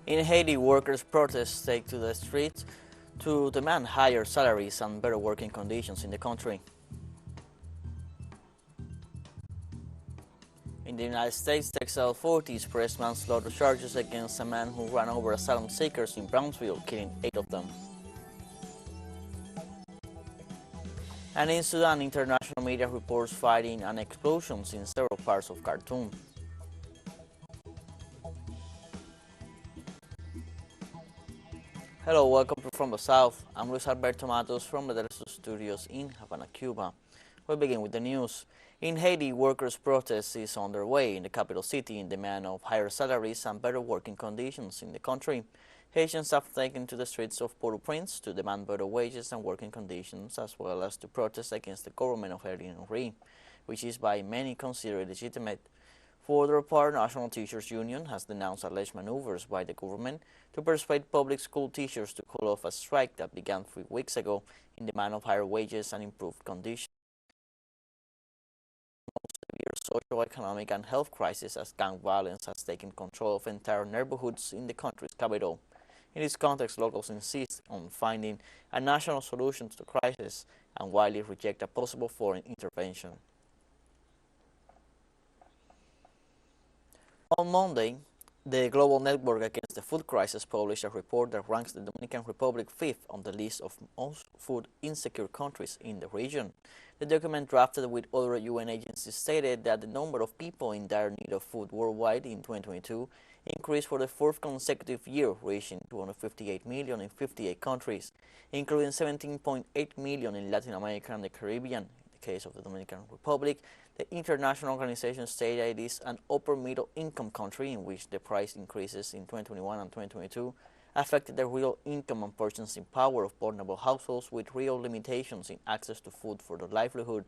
In Haiti, workers' protests take to the streets to demand higher salaries and better working conditions in the country. In the United States, Texas authorities press manslaughter charges against a man who ran over asylum seekers in Brownsville, killing 8 of them. And in Sudan, international media reports fighting and explosions in several parts of Khartoum. Hello, welcome to From the South. I'm Luis Alberto Matos from the teleSUR studios in Havana, Cuba. We begin with the news. In Haiti, workers' protest is underway in the capital city in demand of higher salaries and better working conditions in the country. Haitians have taken to the streets of Port-au-Prince to demand better wages and working conditions, as well as to protest against the government of Ariel Henry, which is by many considered legitimate. For their part, National Teachers Union has denounced alleged maneuvers by the government to persuade public school teachers to call off a strike that began 3 weeks ago in demand of higher wages and improved conditions. Severe socio-economic and health crisis as gang violence has taken control of entire neighborhoods in the country's capital. In this context, locals insist on finding a national solution to the crisis and widely reject a possible foreign intervention. On Monday, the Global Network Against the Food Crisis published a report that ranks the Dominican Republic fifth on the list of most food insecure countries in the region. The document, drafted with other UN agencies, stated that the number of people in dire need of food worldwide in 2022 increased for the fourth consecutive year, reaching 258 million in 58 countries, including 17.8 million in Latin America and the Caribbean. In the case of the Dominican Republic, the international organization stated it is an upper-middle income country in which the price increases in 2021 and 2022 affected the real income and purchasing power of vulnerable households with real limitations in access to food for their livelihood.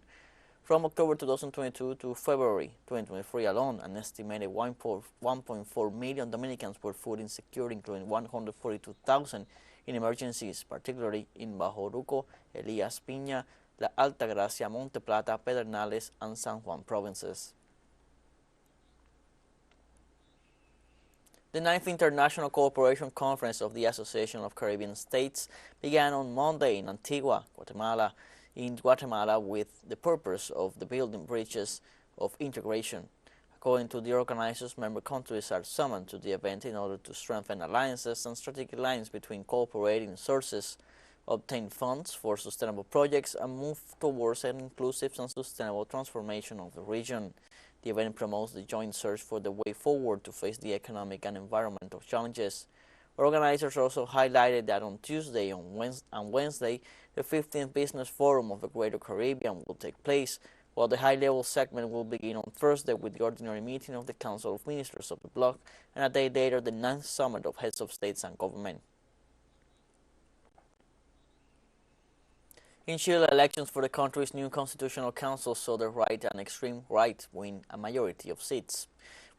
From October 2022 to February 2023 alone, an estimated 1.4 million Dominicans were food insecure, including 142,000 in emergencies, particularly in Bajoruco, Elías Piña, La Altagracia, Monte Plata, Pedernales, and San Juan provinces. The 9th International Cooperation Conference of the Association of Caribbean States began on Monday in Antigua, Guatemala, with the purpose of the building bridges of integration. According to the organizers, member countries are summoned to the event in order to strengthen alliances and strategic lines between cooperating sources, obtain funds for sustainable projects, and move towards an inclusive and sustainable transformation of the region. The event promotes the joint search for the way forward to face the economic and environmental challenges. Organizers also highlighted that on Tuesday and Wednesday, the 15th Business Forum of the Greater Caribbean will take place, while the high-level segment will begin on Thursday with the ordinary meeting of the Council of Ministers of the bloc, and a day later the 9th Summit of Heads of States and Government. In Chile, elections for the country's new constitutional council saw the right and extreme right win a majority of seats.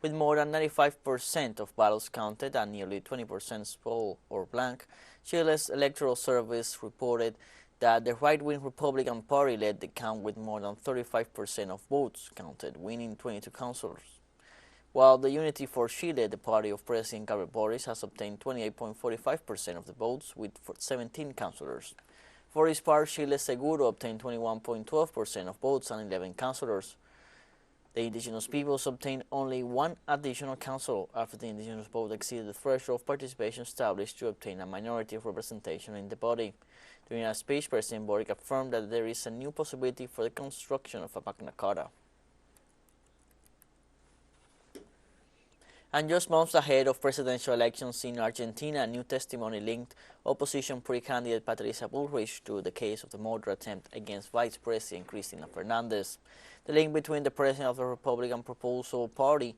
With more than 95% of ballots counted and nearly 20% poll or blank, Chile's electoral service reported that the right-wing Republican Party led the count with more than 35% of votes counted, winning 22 councillors. While the Unity for Chile, the party of President Gabriel Boric, has obtained 28.45% of the votes with 17 councillors. For his part, Chile Seguro obtained 21.12% of votes and 11 councillors. The indigenous peoples obtained only one additional councillor after the indigenous vote exceeded the threshold of participation established to obtain a minority of representation in the body. During a speech, President Boric affirmed that there is a new possibility for the construction of a Magna Carta. And just months ahead of presidential elections in Argentina, new testimony linked opposition pre-candidate Patricia Bullrich to the case of the murder attempt against Vice President Cristina Fernandez. The link between the president of the Republican Proposal Party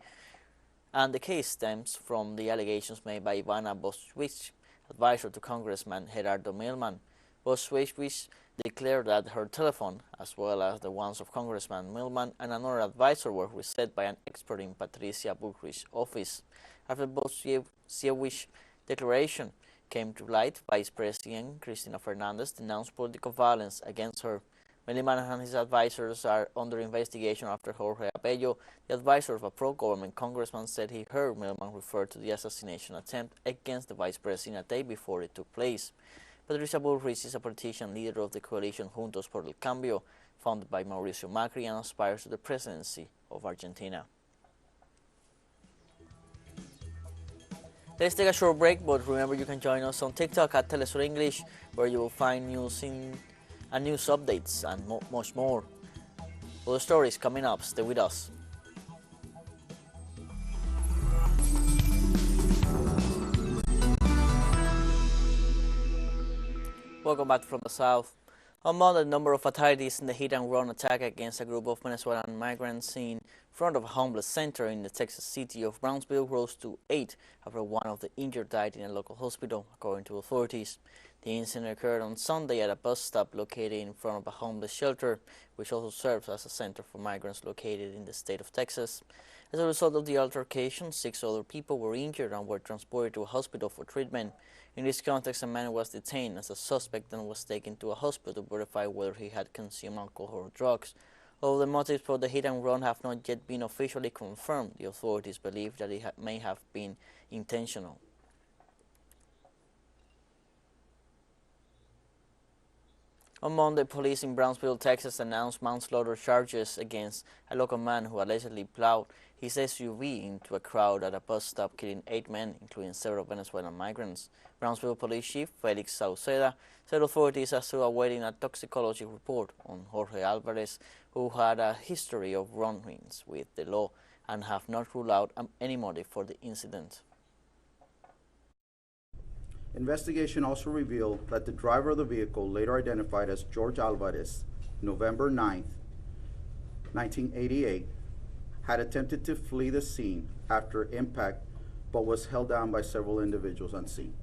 and the case stems from the allegations made by Ivana Boswich, advisor to Congressman Gerardo Milman. Boswich declared that her telephone, as well as the ones of Congressman Milman and another advisor, were reset by an expert in Patricia Bullrich's office. After Boswich's declaration came to light, Vice President Cristina Fernandez denounced political violence against her. Milliman and his advisors are under investigation after Jorge Abello, the advisor of a pro-government congressman, said he heard Milliman refer to the assassination attempt against the vice president a day before it took place. Patricia Bullrich is a politician leader of the coalition Juntos por el Cambio, founded by Mauricio Macri, and aspires to the presidency of Argentina. Let's take a short break, but remember you can join us on TikTok at teleSUR English, where you will find news updates and much more. Other stories coming up. Stay with us. Welcome back from the south. On Monday, the number of fatalities in the hit-and-run attack against a group of Venezuelan migrants in front of a homeless center in the Texas city of Brownsville rose to 8 after one of the injured died in a local hospital, according to authorities. The incident occurred on Sunday at a bus stop located in front of a homeless shelter, which also serves as a center for migrants located in the state of Texas. As a result of the altercation, 6 other people were injured and were transported to a hospital for treatment. In this context, a man was detained as a suspect and was taken to a hospital to verify whether he had consumed alcohol or drugs. Although the motives for the hit-and-run have not yet been officially confirmed, the authorities believe that it may have been intentional. On Monday, police in Brownsville, Texas announced manslaughter charges against a local man who allegedly plowed his SUV into a crowd at a bus stop, killing 8 men, including several Venezuelan migrants. Brownsville Police Chief Felix Sauceda said authorities are still awaiting a toxicology report on Jorge Alvarez, who had a history of run-ins with the law and have not ruled out any motive for the incident. Investigation also revealed that the driver of the vehicle, later identified as George Alvarez, November 9, 1988, had attempted to flee the scene after impact but was held down by several individuals on scene.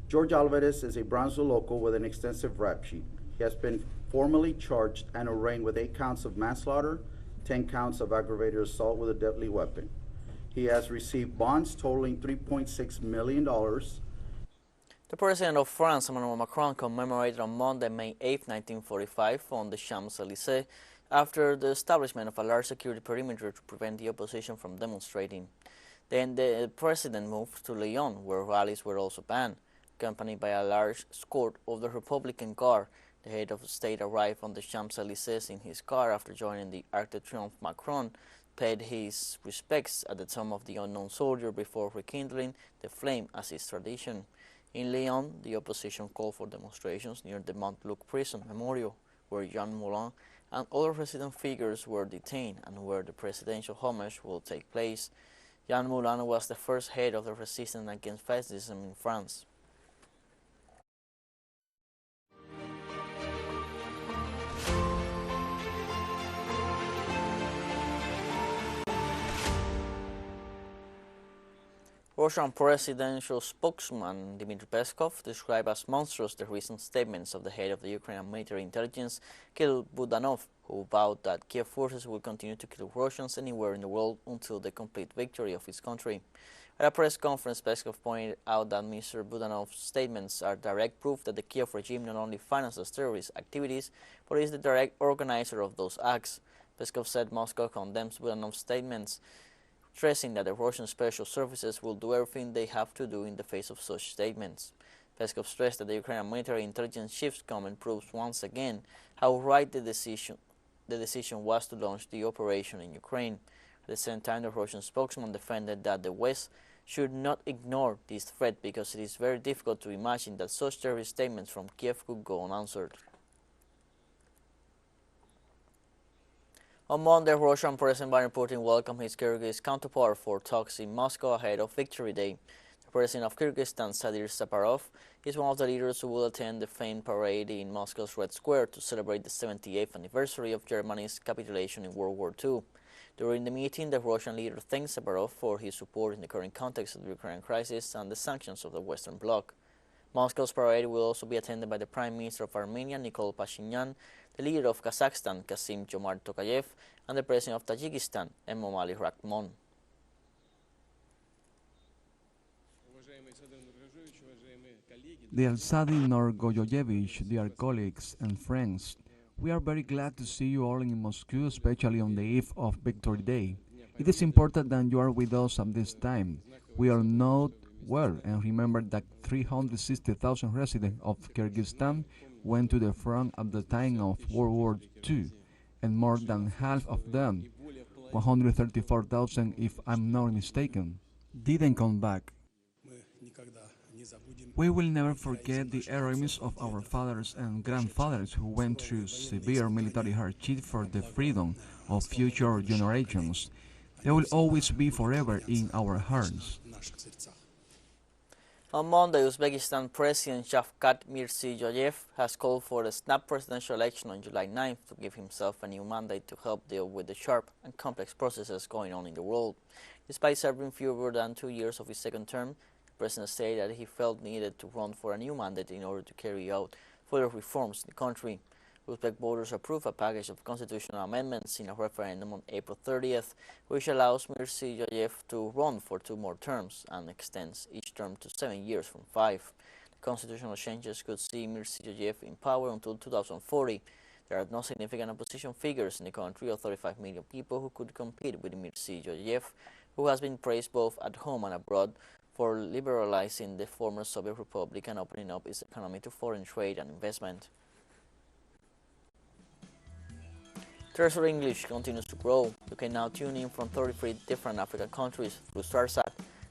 George Alvarez is a Brownsville local with an extensive rap sheet. He has been formally charged and arraigned with 8 counts of manslaughter, 10 counts of aggravated assault with a deadly weapon. He has received bonds totaling $3.6 million. The President of France, Emmanuel Macron, commemorated on Monday, May 8, 1945, on the Champs-Élysées after the establishment of a large security perimeter to prevent the opposition from demonstrating. Then the President moved to Lyon, where rallies were also banned. Accompanied by a large escort of the Republican Guard, the head of state arrived on the Champs-Élysées in his car after joining the Arc de Triomphe. Macron paid his respects at the tomb of the unknown soldier before rekindling the flame as is tradition. In Lyon, the opposition called for demonstrations near the Montluc prison memorial, where Jean Moulin and other resident figures were detained and where the presidential homage will take place. Jean Moulin was the first head of the resistance against fascism in France. Russian presidential spokesman Dmitry Peskov described as monstrous the recent statements of the head of the Ukrainian military intelligence, Kirill Budanov, who vowed that Kiev forces will continue to kill Russians anywhere in the world until the complete victory of his country. At a press conference, Peskov pointed out that Mr. Budanov's statements are direct proof that the Kiev regime not only finances terrorist activities, but is the direct organizer of those acts. Peskov said Moscow condemns Budanov's statements, stressing that the Russian special services will do everything they have to do in the face of such statements. Peskov stressed that the Ukrainian military intelligence chief's comment proves once again how right the decision was to launch the operation in Ukraine. At the same time, the Russian spokesman defended that the West should not ignore this threat because it is very difficult to imagine that such terrorist statements from Kiev could go unanswered. On Monday, Russian President Vladimir Putin welcomed his Kyrgyz counterpart for talks in Moscow ahead of Victory Day. The President of Kyrgyzstan, Sadir Saparov, is one of the leaders who will attend the famed parade in Moscow's Red Square to celebrate the 78th anniversary of Germany's capitulation in World War II. During the meeting, the Russian leader thanked Saparov for his support in the current context of the Ukrainian crisis and the sanctions of the Western Bloc. Moscow's parade will also be attended by the Prime Minister of Armenia, Nikol Pashinyan, the leader of Kazakhstan, Kassym-Jomart Tokayev, and the President of Tajikistan, Emomali Rakhmon. Dear Sadin Norgoyevich, dear colleagues and friends, We are very glad to see you all in Moscow, especially on the eve of Victory Day. It is important that you are with us at this time. We are not well and remember that 360,000 residents of Kyrgyzstan went to the front at the time of World War II, and more than half of them, 134,000 if I'm not mistaken, didn't come back. We will never forget the heroism of our fathers and grandfathers who went through severe military hardship for the freedom of future generations. They will always be forever in our hearts. On Monday, Uzbekistan President Shavkat Mirziyoyev has called for a snap presidential election on July 9th to give himself a new mandate to help deal with the sharp and complex processes going on in the world. Despite serving fewer than 2 years of his second term, the president said that he felt needed to run for a new mandate in order to carry out further reforms in the country. Uzbek voters approved a package of constitutional amendments in a referendum on April 30th, which allows Mirziyoyev to run for 2 more terms and extends each term to 7 years from 5. The constitutional changes could see Mirziyoyev in power until 2040. There are no significant opposition figures in the country of 35 million people who could compete with Mirziyoyev, who has been praised both at home and abroad for liberalizing the former Soviet Republic and opening up its economy to foreign trade and investment. teleSUR English continues to grow. You can now tune in from 33 different African countries through StarSat,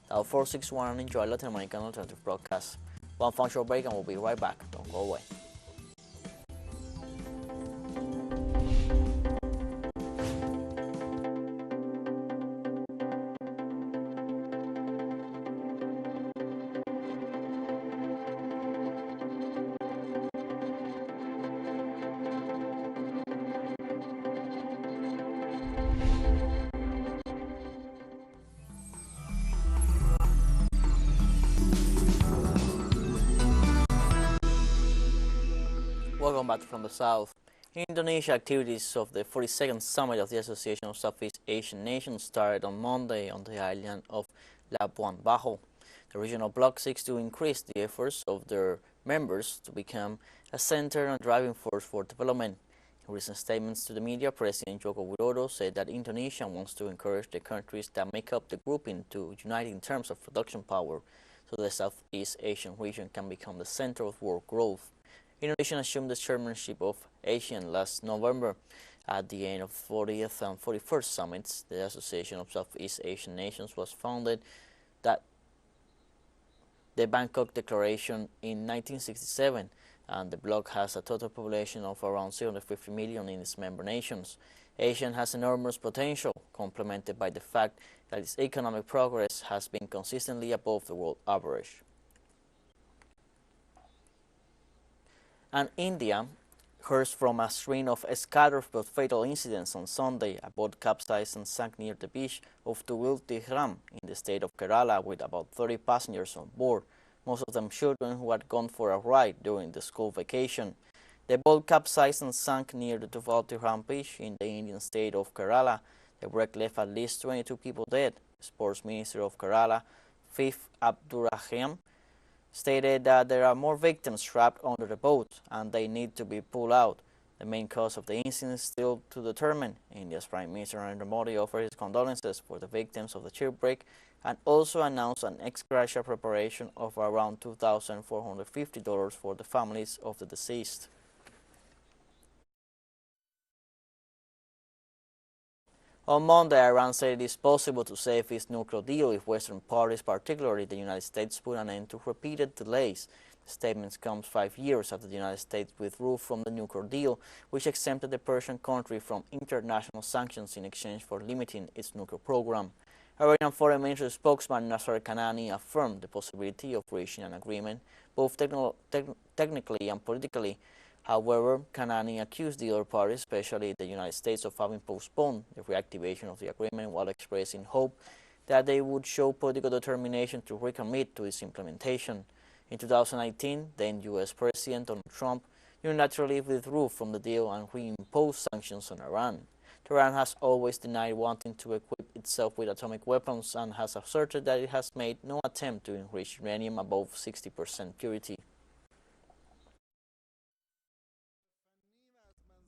dial 461 and enjoy Latin American alternative broadcasts. One functional break and we'll be right back. Don't go away. Welcome back from the South. In Indonesia, activities of the 42nd Summit of the Association of Southeast Asian Nations started on Monday on the island of Labuan Bajo. The regional bloc seeks to increase the efforts of their members to become a center and driving force for development. In recent statements to the media, President Joko Widodo said that Indonesia wants to encourage the countries that make up the grouping to unite in terms of production power, so the Southeast Asian region can become the center of world growth. Indonesia assumed the chairmanship of ASEAN last November. At the end of the 40th and 41st summits, the Association of Southeast Asian Nations was founded that the Bangkok Declaration in 1967, and the bloc has a total population of around 650 million in its member nations. ASEAN has enormous potential, complemented by the fact that its economic progress has been consistently above the world average. And India heard from a string of scattered but fatal incidents on Sunday. A boat capsized and sank near the beach of Tuviltigram in the state of Kerala with about 30 passengers on board, most of them children who had gone for a ride during the school vacation. The boat capsized and sank near the Tuviltigram beach in the Indian state of Kerala. The wreck left at least 22 people dead. The Sports Minister of Kerala, Fif Abdurrahim, stated that there are more victims trapped under the boat and they need to be pulled out. The main cause of the incident is still to determine. India's Prime Minister Narendra Modi offered his condolences for the victims of the shipwreck and also announced an ex gratia preparation of around $2,450 for the families of the deceased. On Monday, Iran said it is possible to save its nuclear deal if Western parties, particularly the United States, put an end to repeated delays. The statement comes 5 years after the United States withdrew from the nuclear deal, which exempted the Persian country from international sanctions in exchange for limiting its nuclear program. Iranian Foreign Ministry spokesman Nasser Kanani affirmed the possibility of reaching an agreement, both technically and politically. However, Kanani accused the other parties, especially the United States, of having postponed the reactivation of the agreement while expressing hope that they would show political determination to recommit to its implementation. In 2019, then U.S. President Donald Trump unilaterally withdrew from the deal and reimposed sanctions on Iran. Tehran has always denied wanting to equip itself with atomic weapons and has asserted that it has made no attempt to enrich uranium above 60% purity.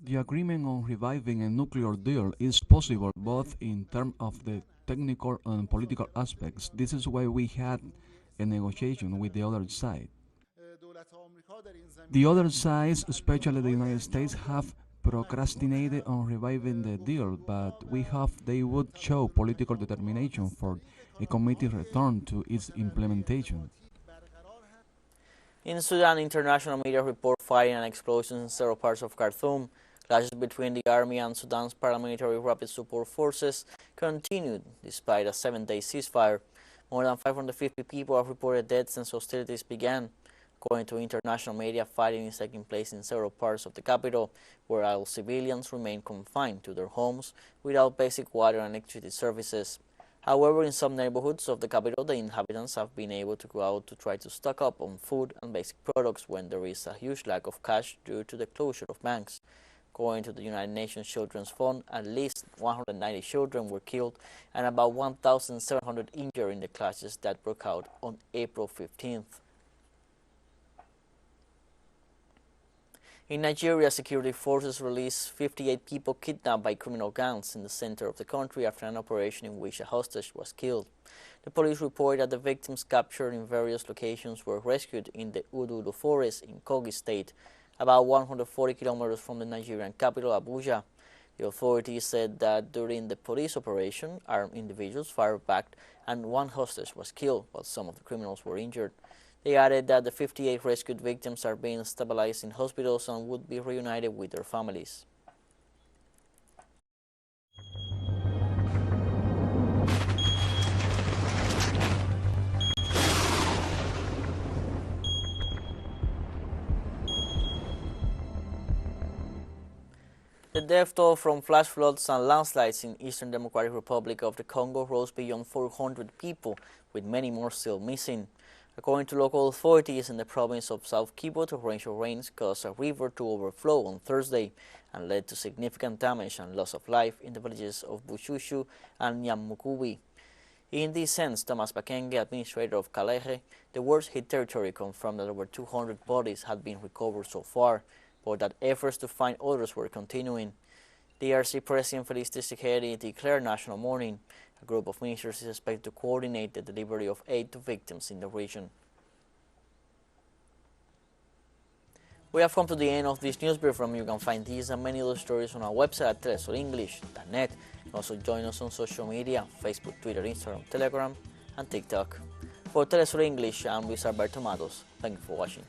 The agreement on reviving a nuclear deal is possible both in terms of the technical and political aspects. This is why we had a negotiation with the other side. The other sides, especially the United States, have procrastinated on reviving the deal, but we hope they would show political determination for a committee return to its implementation. In Sudan, international media report fighting and explosions in several parts of Khartoum. Clashes between the army and Sudan's paramilitary rapid support forces continued despite a 7-day ceasefire. More than 550 people have reported dead since hostilities began. According to international media, fighting is taking place in several parts of the capital, where all civilians remain confined to their homes without basic water and electricity services. However, in some neighborhoods of the capital, the inhabitants have been able to go out to try to stock up on food and basic products when there is a huge lack of cash due to the closure of banks. According to the United Nations Children's Fund, at least 190 children were killed and about 1,700 injured in the clashes that broke out on April 15th. In Nigeria, security forces released 58 people kidnapped by criminal gangs in the center of the country after an operation in which a hostage was killed. The police report that the victims captured in various locations were rescued in the Udulu forest in Kogi State, about 140 kilometers from the Nigerian capital, Abuja. The authorities said that during the police operation, armed individuals fired back and one hostage was killed, while some of the criminals were injured. They added that the 58 rescued victims are being stabilized in hospitals and would be reunited with their families. The death toll from flash floods and landslides in Eastern Democratic Republic of the Congo rose beyond 400 people, with many more still missing. According to local authorities in the province of South Kivu, torrential rains caused a river to overflow on Thursday and led to significant damage and loss of life in the villages of Bushushu and Nyamukubi. In this sense, Thomas Bakenge, administrator of Kalehe, the worst hit territory, confirmed that over 200 bodies had been recovered so far, but that efforts to find others were continuing. DRC President Felix Tshisekedi declared national mourning. A group of ministers is expected to coordinate the delivery of aid to victims in the region. We have come to the end of this news brief. You can find these and many other stories on our website at telesurenglish.net. You can also join us on social media, Facebook, Twitter, Instagram, Telegram, and TikTok. For TeleSUR English, I'm Luis Alberto Matos. Thank you for watching.